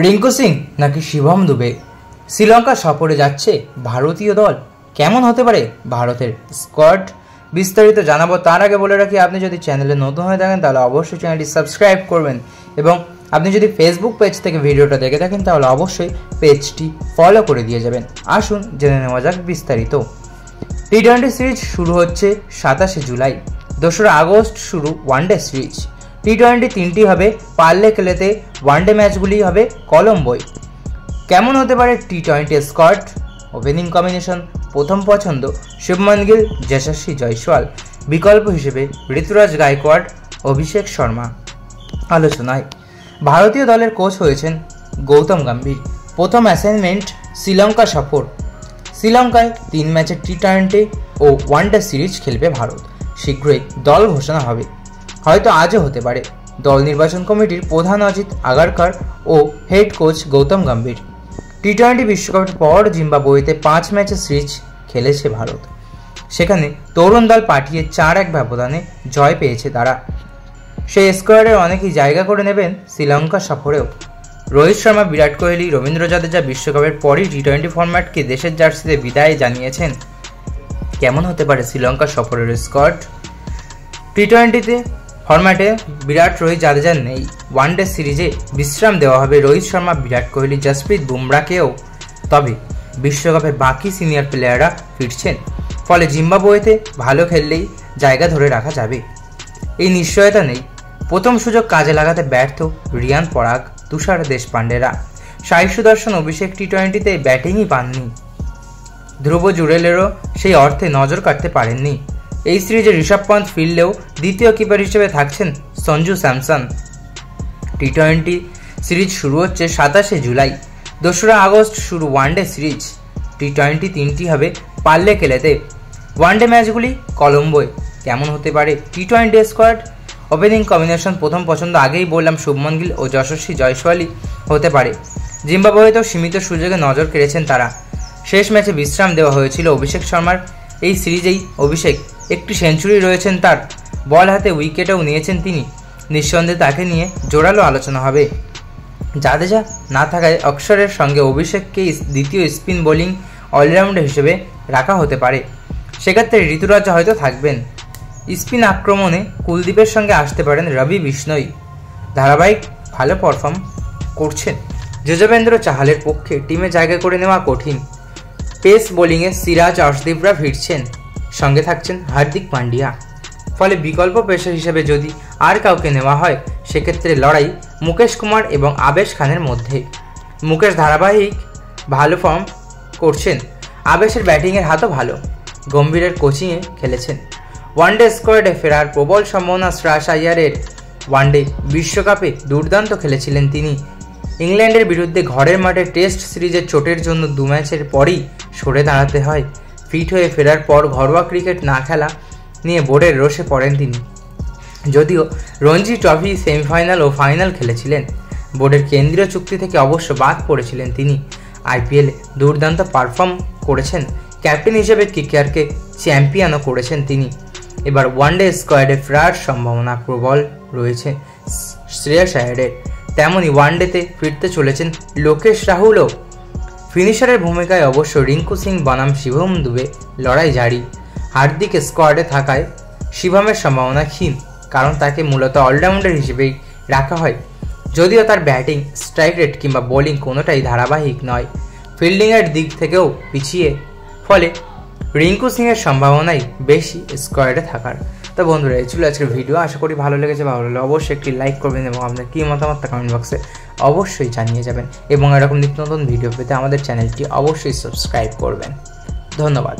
রিঙ্কু সিং নাকি শিবম দুবে শ্রীলঙ্কা সফরে যাচ্ছে ভারতীয় দল। কেমন হতে পারে ভারতের স্কোয়াড, বিস্তারিত জানাবো। তার আগে বলে রাখি, আপনি যদি চ্যানেলে নতুন হয়ে থাকেন তাহলে অবশ্যই চ্যানেলটি সাবস্ক্রাইব করবেন, এবং আপনি যদি ফেসবুক পেজ থেকে ভিডিওটা দেখে থাকেন তাহলে অবশ্যই পেজটি ফলো করে দিয়ে যাবেন। আসুন জেনে নেওয়া যাক বিস্তারিত। টি-20 সিরিজ শুরু হচ্ছে 27 জুলাই, 2রা আগস্ট শুরু ওয়ানডে সিরিজ। টি-20 তিনটি হবে পারলে খেলেতে, ওয়ানডে ম্যাচগুলি হবে কলম্বোয়। কেমন হতে পারে টি-20 স্কোয়াড? ওপেনিং কম্বিনেশন প্রথম পছন্দ শুভমান গিল, যশস্বী জয়সওয়াল। বিকল্প হিসেবে ঋতুরাজ গায়কোয়াড়, অভিষেক শর্মা। আলোচনায় ভারতীয় দলের কোচ হয়েছেন গৌতম গম্ভীর। প্রথম অ্যাসাইনমেন্ট শ্রীলঙ্কা সফর। শ্রীলঙ্কায় 3 ম্যাচের টি-20 ও ওয়ানডে সিরিজ খেলবে ভারত। শীঘ্রই দল ঘোষণা হবে, হয়তো আজও হতে পারে। দল নির্বাচন কমিটির প্রধান অজিত আগারকার ও হেড কোচ গৌতম গম্ভীর। টি-20 বিশ্বকাপের পর জিম্বাবুয়েতে 5 ম্যাচের সিরিজ খেলেছে ভারত। সেখানে তরুণ দল পাঠিয়ে 4-1 ব্যবধানে জয় পেয়েছে তারা। সেই স্কোয়াডের অনেকেই জায়গা করে নেবেন শ্রীলঙ্কা সফরেও। রোহিত শর্মা, বিরাট কোহলি, রবীন্দ্র জাদেজা বিশ্বকাপের পরই টি-20 ফরম্যাটকে দেশের জার্সিতে বিদায় জানিয়েছেন। কেমন হতে পারে শ্রীলঙ্কা সফরের স্কোয়াড? টি-20 ফরম্যাটে বিরাট, রোহিত জাদেজা নেই। ওয়ানডে সিরিজে বিশ্রাম দেওয়া হবে রোহিত শর্মা, বিরাট কোহলি, জসপ্রীত বুমরাকেও। তবে বিশ্বকাপের বাকি সিনিয়র প্লেয়াররা ফিরছেন, ফলে জিম্বাবুয়েতে ভালো খেললেই জায়গা ধরে রাখা যাবে, এই নিশ্চয়তা নেই। প্রথম সুযোগ কাজে লাগাতে ব্যর্থ রিয়ান পরাগ, তুষার দেশপান্ডেরা। সাই সুদর্শন, অভিষেক টি-20তে ব্যাটিংই পাননি। ধ্রুব জুরেলেরও সেই অর্থে নজর কাটতে পারেননি। এই সিরিজে ঋষভ পন্থ ফিরলেও দ্বিতীয় কিপার হিসেবে থাকছেন সঞ্জু স্যামসন। টি-20 সিরিজ শুরু হচ্ছে 27 জুলাই, 2রা আগস্ট শুরু ওয়ানডে সিরিজ। টি-20 তিনটি হবে পারলে খেলেতে, ওয়ানডে ম্যাচগুলি কলম্বোয়। কেমন হতে পারে টি-20 স্কোয়াড? ওপেনিং কম্বিনেশন প্রথম পছন্দ আগেই বললাম, শুভমান গিল ও যশস্বী জয়সওয়ালই হতে পারে। জিম্বাবুয়েতেও সীমিত সুযোগে নজর কেড়েছেন তারা। শেষ ম্যাচে বিশ্রাম দেওয়া হয়েছিল অভিষেক শর্মার। এই সিরিজেই অভিষেক একটি সেঞ্চুরি রয়েছেন তার, বল হাতে উইকেটও নিয়েছেন তিনি। নিঃসন্দেহে তাকে নিয়ে জোরালো আলোচনা হবে। জাদেজা না থাকায় অক্ষরের সঙ্গে অভিষেককে দ্বিতীয় স্পিন বোলিং অলরাউন্ডার হিসেবে রাখা হতে পারে। সেক্ষেত্রে ঋতুরাজ হয়তো থাকবেন। স্পিন আক্রমণে কুলদীপের সঙ্গে আসতে পারেন রবি বিষ্ণই, ধারাবাহিক ভালো পারফর্ম করছেন। যজুবেন্দ্র চাহালের পক্ষে টিমে জায়গা করে নেওয়া কঠিন। পেস বোলিংয়ে সিরাজ, অর্শদীপরা ফিরছেন, সঙ্গে থাকছেন হার্দিক পান্ডিয়া। ফলে বিকল্প পেসার হিসেবে যদি আর কাউকে নেওয়া হয়, সেক্ষেত্রে লড়াই মুকেশ কুমার এবং আবেশ খানের মধ্যে। মুকেশ ধারাবাহিক ভালো ফর্ম করছেন, আবেশের ব্যাটিংয়ের হাতও ভালো। গম্ভীরের কোচিংয়ে খেলেছেন। ওয়ানডে স্কোয়াডে ফেরার প্রবল সম্ভাবনা শ্রেয়াস আইয়ারের। ওয়ানডে বিশ্বকাপে দুর্দান্ত খেলেছিলেন তিনি। ইংল্যান্ডের বিরুদ্ধে ঘরের মাঠে টেস্ট সিরিজের চোটের জন্য 2 ম্যাচের পরই সরে দাঁড়াতে হয়। ফিট হয়ে ফেরার পর ঘরোয়া ক্রিকেট না খেলা নিয়ে বোর্ডের রোষে পড়েন তিনি। যদিও রঞ্জি ট্রফি সেমিফাইনাল ও ফাইনাল খেলেছিলেন, বোর্ডের কেন্দ্রীয় চুক্তি থেকে অবশ্য বাদ পড়েছিলেন তিনি। আইপিএলে দুর্দান্ত পারফর্ম করেছেন, ক্যাপ্টেন হিসেবে কেকেআরকে চ্যাম্পিয়নও করেছেন তিনি। এবার ওয়ানডে স্কোয়াডে ফেরার সম্ভাবনা প্রবল রয়েছে শ্রেয়াস আইয়ারের। তেমনই ওয়ানডেতে ফিরতে চলেছেন লোকেশ রাহুলও। ফিনিশারের ভূমিকায় অবশ্য রিঙ্কু সিং বনাম শিবম দুবে লড়াই জারি। হার্দিক স্কোয়াডে থাকায় শিবমের সম্ভাবনা ক্ষীণ, কারণ তাকে মূলত অলরাউন্ডার হিসেবেই রাখা হয়। যদিও তার ব্যাটিং, স্ট্রাইক রেট কিংবা বোলিং কোনোটাই ধারাবাহিক নয়, ফিল্ডিংয়ের দিক থেকেও পিছিয়ে। ফলে রিঙ্কু সিংয়ের সম্ভাবনাই বেশি স্কোয়াডে থাকার। তো বন্ধুরা, এই ছিল আজকের ভিডিও। আশা করি ভালো লেগেছে। ভালো লাগলে অবশ্যই একটি লাইক করবেন এবং আপনার কী মতামত কমেন্ট বক্সে অবশ্যই জানিয়ে যাবেন, এবং এরকম নিত্য নতুন ভিডিও পেতে আমাদের চ্যানেলটি অবশ্যই সাবস্ক্রাইব করবেন। ধন্যবাদ।